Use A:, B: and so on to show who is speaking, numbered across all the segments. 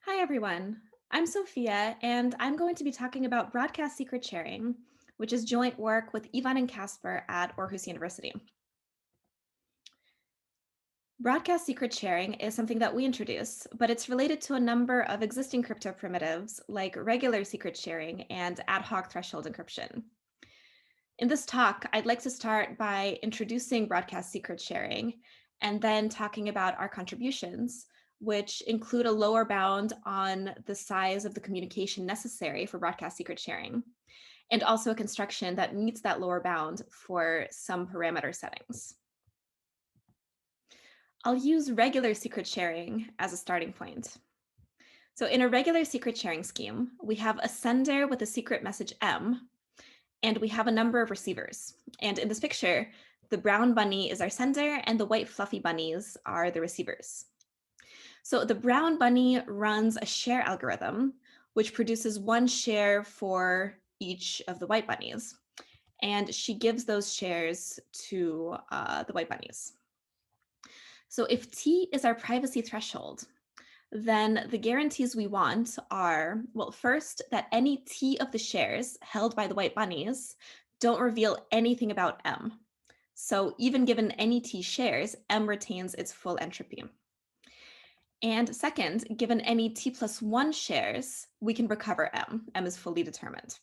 A: Hi, everyone. I'm Sophia, and I'm going to be talking about broadcast secret sharing, which is joint work with Ivan and Casper at Aarhus University. Broadcast secret sharing is something that we introduce, but it's related to a number of existing crypto primitives like regular secret sharing and ad hoc threshold encryption. In this talk, I'd like to start by introducing broadcast secret sharing and then talking about our contributions, which include a lower bound on the size of the communication necessary for broadcast secret sharing, and also a construction that meets that lower bound for some parameter settings. I'll use regular secret sharing as a starting point. So in a regular secret sharing scheme, we have a sender with a secret message M, and we have a number of receivers. And in this picture, the brown bunny is our sender and the white fluffy bunnies are the receivers. So the brown bunny runs a share algorithm, which produces one share for each of the white bunnies. And she gives those shares to the white bunnies. So if T is our privacy threshold, then the guarantees we want are, well, first, that any T of the shares held by the white bunnies don't reveal anything about M. So even given any T shares, M retains its full entropy. And second, given any T plus 1 shares, we can recover M. M is fully determined.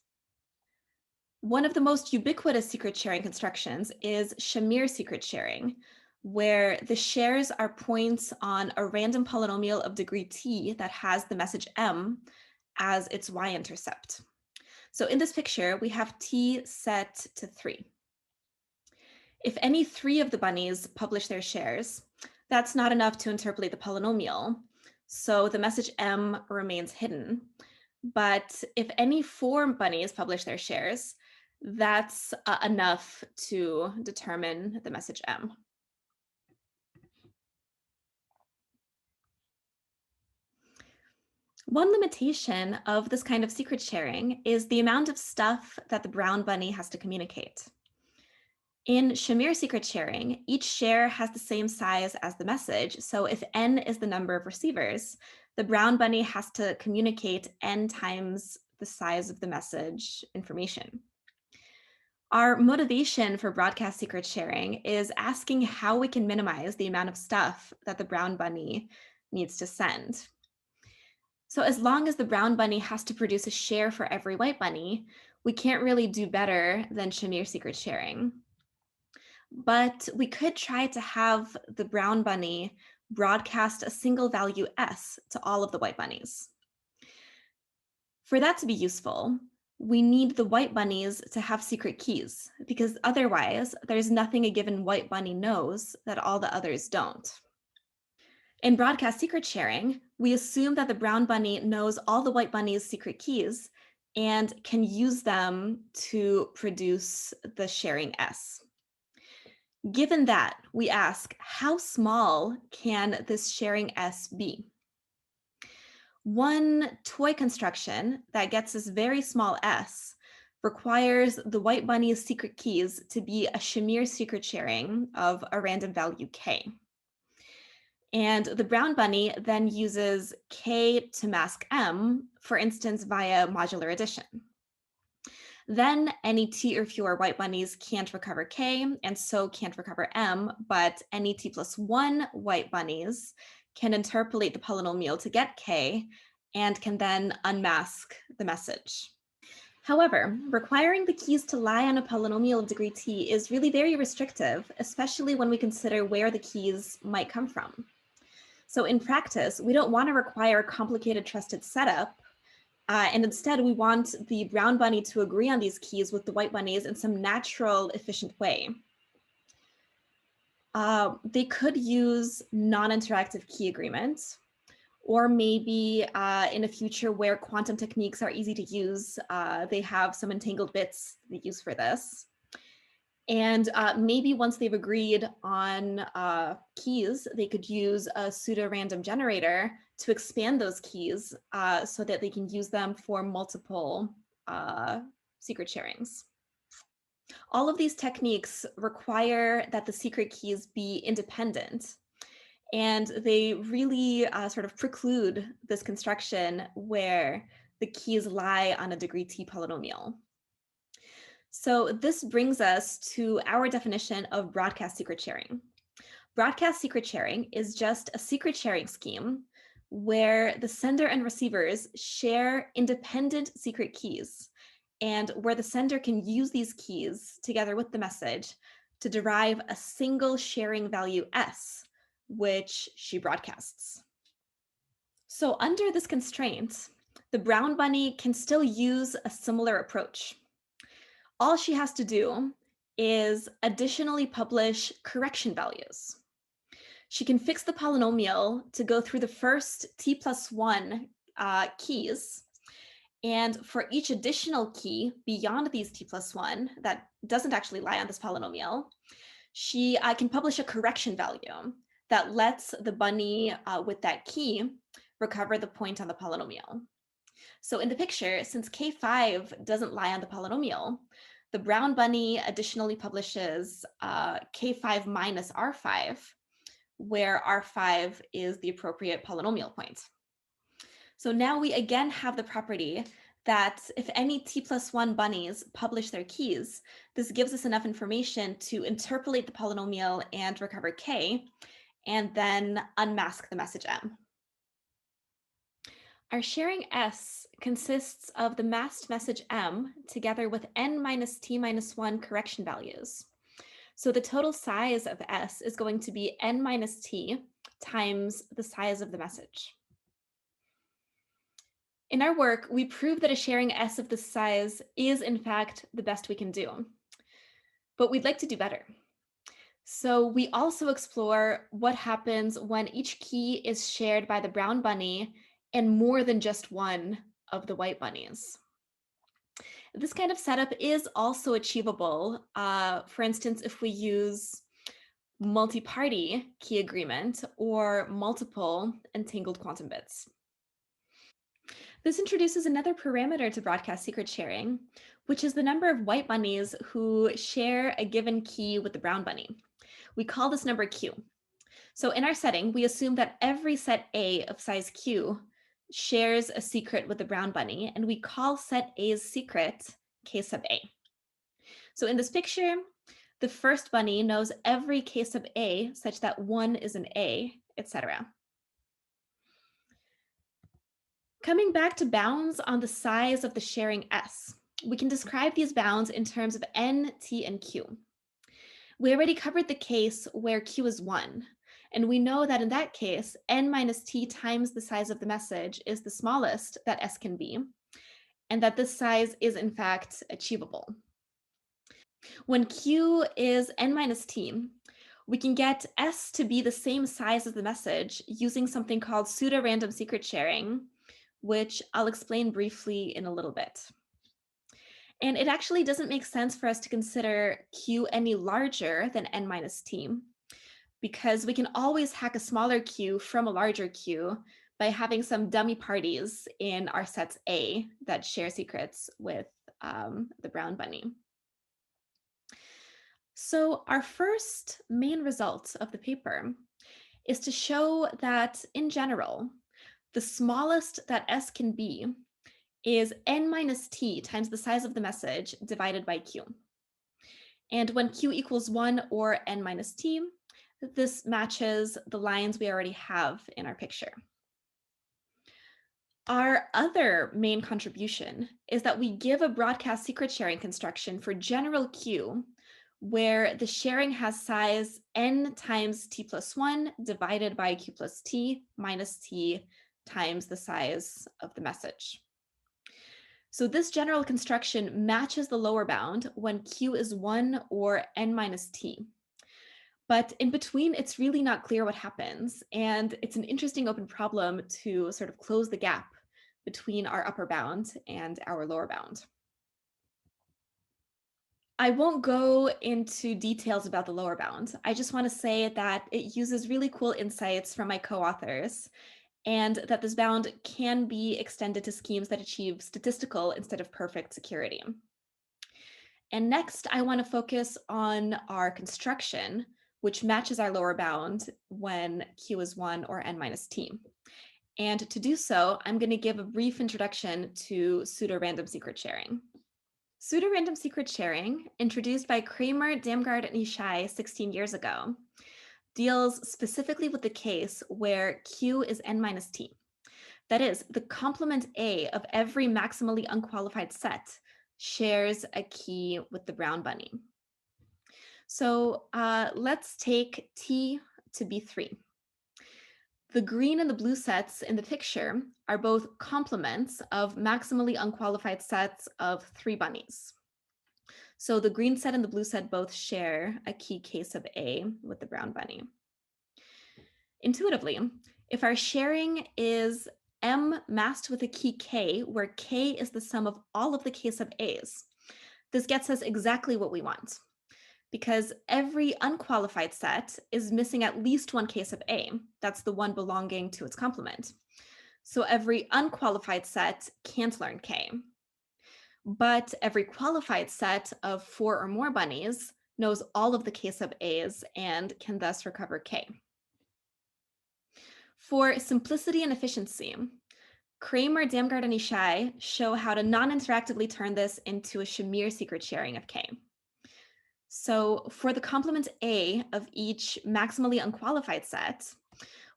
A: One of the most ubiquitous secret sharing constructions is Shamir secret sharing, where the shares are points on a random polynomial of degree T that has the message M as its y-intercept. So in this picture, we have T set to 3. If any 3 of the bunnies publish their shares, that's not enough to interpolate the polynomial, so the message M remains hidden. But if any 4 bunnies publish their shares, that's enough to determine the message M. One limitation of this kind of secret sharing is the amount of stuff that the brown bunny has to communicate. In Shamir secret sharing, each share has the same size as the message. So if n is the number of receivers, the brown bunny has to communicate n times the size of the message information. Our motivation for broadcast secret sharing is asking how we can minimize the amount of stuff that the brown bunny needs to send. So as long as the brown bunny has to produce a share for every white bunny, we can't really do better than Shamir secret sharing. But we could try to have the brown bunny broadcast a single value S to all of the white bunnies. For that to be useful, we need the white bunnies to have secret keys, because otherwise there's nothing a given white bunny knows that all the others don't. In broadcast secret sharing, we assume that the brown bunny knows all the white bunny's secret keys and can use them to produce the sharing S. Given that, we ask, how small can this sharing S be? One toy construction that gets this very small S requires the white bunny's secret keys to be a Shamir secret sharing of a random value K. And the brown bunny then uses K to mask M, for instance, via modular addition. Then any T or fewer white bunnies can't recover K and so can't recover M, but any T plus 1 white bunnies can interpolate the polynomial to get K and can then unmask the message. However, requiring the keys to lie on a polynomial of degree T is really very restrictive, especially when we consider where the keys might come from. So in practice, we don't want to require a complicated trusted setup. And instead, we want the brown bunny to agree on these keys with the white bunnies in some natural, efficient way. They could use non-interactive key agreements, or maybe in a future where quantum techniques are easy to use, they have some entangled bits they use for this. And maybe once they've agreed on keys, they could use a pseudo-random generator to expand those keys so that they can use them for multiple secret sharings. All of these techniques require that the secret keys be independent. And they really sort of preclude this construction where the keys lie on a degree T polynomial. So this brings us to our definition of broadcast secret sharing. Broadcast secret sharing is just a secret sharing scheme where the sender and receivers share independent secret keys, and where the sender can use these keys together with the message to derive a single sharing value S, which she broadcasts. So under this constraint, the brown bunny can still use a similar approach. All she has to do is additionally publish correction values. She can fix the polynomial to go through the first t+1 keys. And for each additional key beyond these t+1 that doesn't actually lie on this polynomial, she can publish a correction value that lets the bunny with that key recover the point on the polynomial. So in the picture, since K5 doesn't lie on the polynomial, the brown bunny additionally publishes K5 minus R5, where R5 is the appropriate polynomial point. So now we again have the property that if any t+1 bunnies publish their keys, this gives us enough information to interpolate the polynomial and recover K, and then unmask the message M. Our sharing S consists of the masked message M together with n minus t minus 1 correction values. So the total size of S is going to be n minus t times the size of the message. In our work, we prove that a sharing S of this size is in fact the best we can do, but we'd like to do better. So we also explore what happens when each key is shared by the brown bunny and more than just one of the white bunnies. This kind of setup is also achievable. For instance, if we use multi-party key agreement or multiple entangled quantum bits. This introduces another parameter to broadcast secret sharing, which is the number of white bunnies who share a given key with the brown bunny. We call this number Q. So in our setting, we assume that every set A of size Q shares a secret with the brown bunny, and we call set A's secret K sub A. So in this picture, the first bunny knows every K sub A such that 1 is an A, etc. Coming back to bounds on the size of the sharing S, we can describe these bounds in terms of N, T, and Q. We already covered the case where Q is 1, and we know that in that case, N minus T times the size of the message is the smallest that S can be, and that this size is in fact achievable. When Q is N minus T, we can get S to be the same size as the message using something called pseudorandom secret sharing, which I'll explain briefly in a little bit. And it actually doesn't make sense for us to consider Q any larger than N minus T, because we can always hack a smaller Q from a larger Q by having some dummy parties in our sets A that share secrets with the brown bunny. So our first main result of the paper is to show that in general, the smallest that S can be is N minus T times the size of the message divided by Q. And when Q equals 1 or N minus T, this matches the lines we already have in our picture. Our other main contribution is that we give a broadcast secret sharing construction for general Q, where the sharing has size N times T plus 1 divided by Q plus T minus T times the size of the message. So this general construction matches the lower bound when Q is 1 or N minus T. But in between, it's really not clear what happens. And it's an interesting open problem to sort of close the gap between our upper bound and our lower bound. I won't go into details about the lower bound. I just want to say that it uses really cool insights from my co-authors, and that this bound can be extended to schemes that achieve statistical instead of perfect security. And next, I want to focus on our construction, which matches our lower bound when q is 1 or n minus t. And to do so, I'm going to give a brief introduction to pseudorandom secret sharing. Pseudorandom secret sharing, introduced by Cramer, Damgård, and Ishai 16 years ago, deals specifically with the case where q is n minus t. That is, the complement A of every maximally unqualified set shares a key with the brown bunny. So let's take T to be 3. The green and the blue sets in the picture are both complements of maximally unqualified sets of 3 bunnies. So the green set and the blue set both share a key case of A with the brown bunny. Intuitively, if our sharing is M masked with a key K, where K is the sum of all of the case of A's, this gets us exactly what we want, because every unqualified set is missing at least one case of A. That's the one belonging to its complement. So every unqualified set can't learn K. But every qualified set of 4 or more bunnies knows all of the case of A's and can thus recover K. For simplicity and efficiency, Cramer, Damgård, and Ishai show how to non-interactively turn this into a Shamir secret sharing of K. So for the complement A of each maximally unqualified set,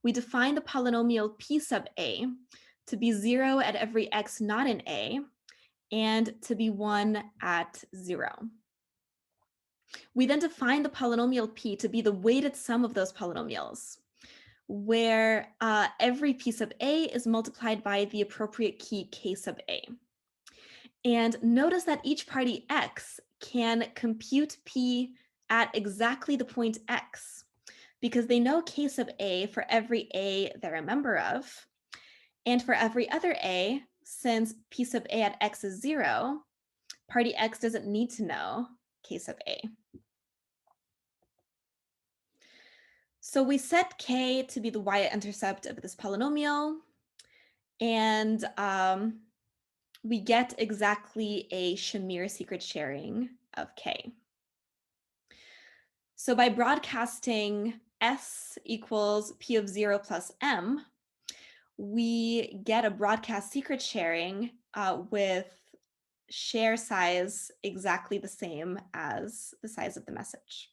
A: we define the polynomial P sub A to be 0 at every x not in A and to be 1 at 0. We then define the polynomial P to be the weighted sum of those polynomials, where every piece of A is multiplied by the appropriate key K sub A. And notice that each party X can compute P at exactly the point X, because they know K sub A for every A they're a member of. And for every other A, since P sub A at X is 0, party X doesn't need to know K sub A. So we set K to be the y-intercept of this polynomial, and we get exactly a Shamir secret sharing of K. So by broadcasting S equals P of 0 plus M, we get a broadcast secret sharing with share size exactly the same as the size of the message.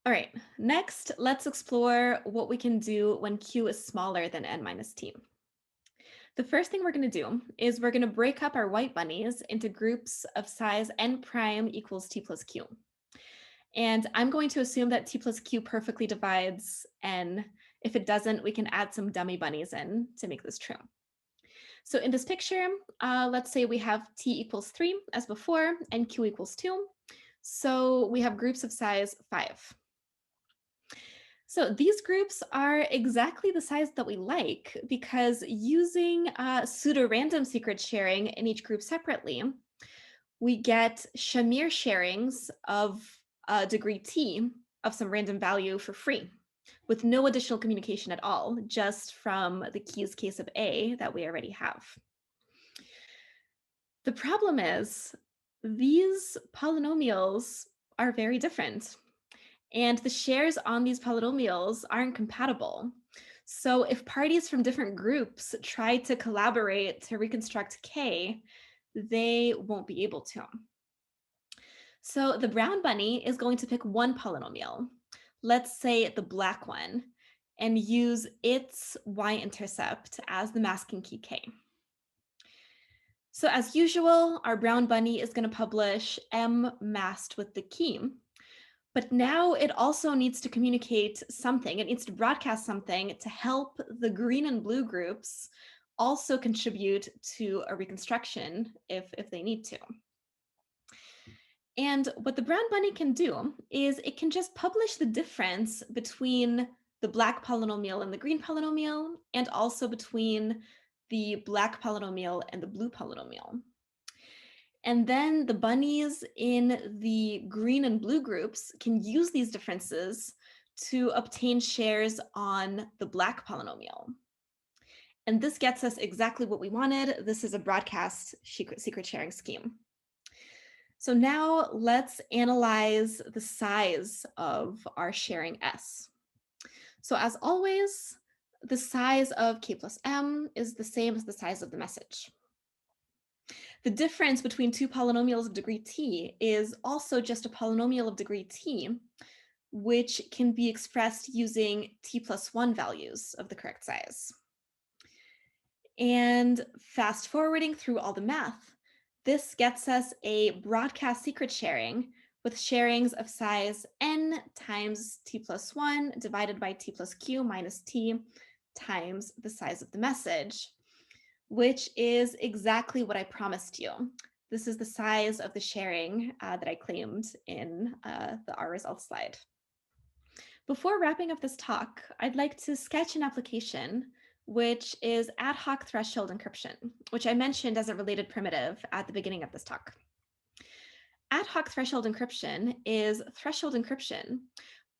A: All right, next, let's explore what we can do when Q is smaller than n minus t. The first thing we're going to do is we're going to break up our white bunnies into groups of size n prime equals t plus q. And I'm going to assume that t plus q perfectly divides n. If it doesn't, we can add some dummy bunnies in to make this true. So in this picture, let's say we have t equals 3 as before, and q equals 2. So we have groups of size 5. So these groups are exactly the size that we like, because using pseudorandom secret sharing in each group separately, we get Shamir sharings of degree t of some random value for free, with no additional communication at all, just from the keys case of A that we already have. The problem is these polynomials are very different, and the shares on these polynomials aren't compatible. So if parties from different groups try to collaborate to reconstruct K, they won't be able to. So the brown bunny is going to pick one polynomial, let's say the black one, and use its y-intercept as the masking key K. So as usual, our brown bunny is going to publish M masked with the key. But now it also needs to communicate something. It needs to broadcast something to help the green and blue groups also contribute to a reconstruction if they need to. And what the brown bunny can do is it can just publish the difference between the black polynomial and the green polynomial, and also between the black polynomial and the blue polynomial. And then the bunnies in the green and blue groups can use these differences to obtain shares on the black polynomial. And this gets us exactly what we wanted. This is a broadcast secret sharing scheme. So now let's analyze the size of our sharing S. So as always, the size of k plus m is the same as the size of the message. The difference between two polynomials of degree t is also just a polynomial of degree t, which can be expressed using t plus 1 values of the correct size. And fast forwarding through all the math, this gets us a broadcast secret sharing with sharings of size n times t plus 1 divided by t plus q minus t times the size of the message, which is exactly what I promised you. This is the size of the sharing that I claimed in the R results slide. Before wrapping up this talk, I'd like to sketch an application, which is ad hoc threshold encryption, which I mentioned as a related primitive at the beginning of this talk. Ad hoc threshold encryption is threshold encryption,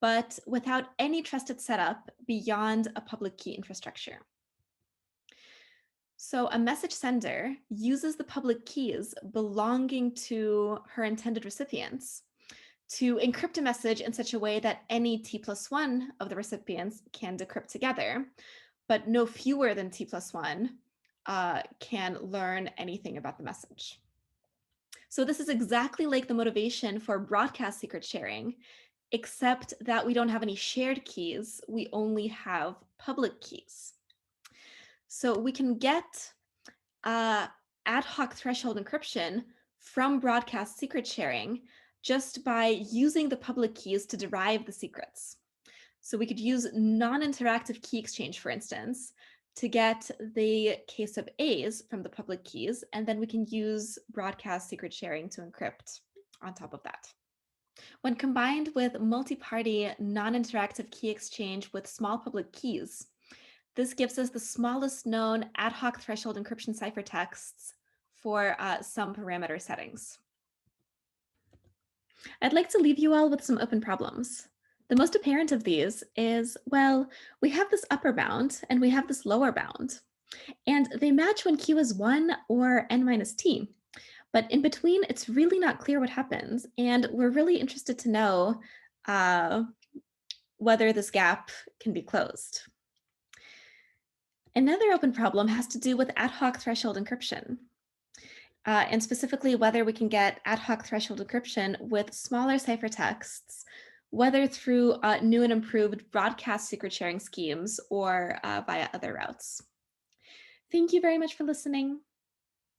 A: but without any trusted setup beyond a public key infrastructure. So a message sender uses the public keys belonging to her intended recipients to encrypt a message in such a way that any t plus 1 of the recipients can decrypt together, but no fewer than t plus 1 can learn anything about the message. So this is exactly like the motivation for broadcast secret sharing, except that we don't have any shared keys, we only have public keys. So we can get ad hoc threshold encryption from broadcast secret sharing just by using the public keys to derive the secrets. So we could use non-interactive key exchange, for instance, to get the case of A's from the public keys, and then we can use broadcast secret sharing to encrypt on top of that. When combined with multi-party non-interactive key exchange with small public keys, this gives us the smallest known ad hoc threshold encryption ciphertexts for some parameter settings. I'd like to leave you all with some open problems. The most apparent of these is, well, we have this upper bound and we have this lower bound, and they match when q is 1 or n minus t. But in between, it's really not clear what happens, and we're really interested to know whether this gap can be closed. Another open problem has to do with ad hoc threshold encryption, and specifically whether we can get ad hoc threshold encryption with smaller ciphertexts, whether through new and improved broadcast secret sharing schemes or via other routes. Thank you very much for listening.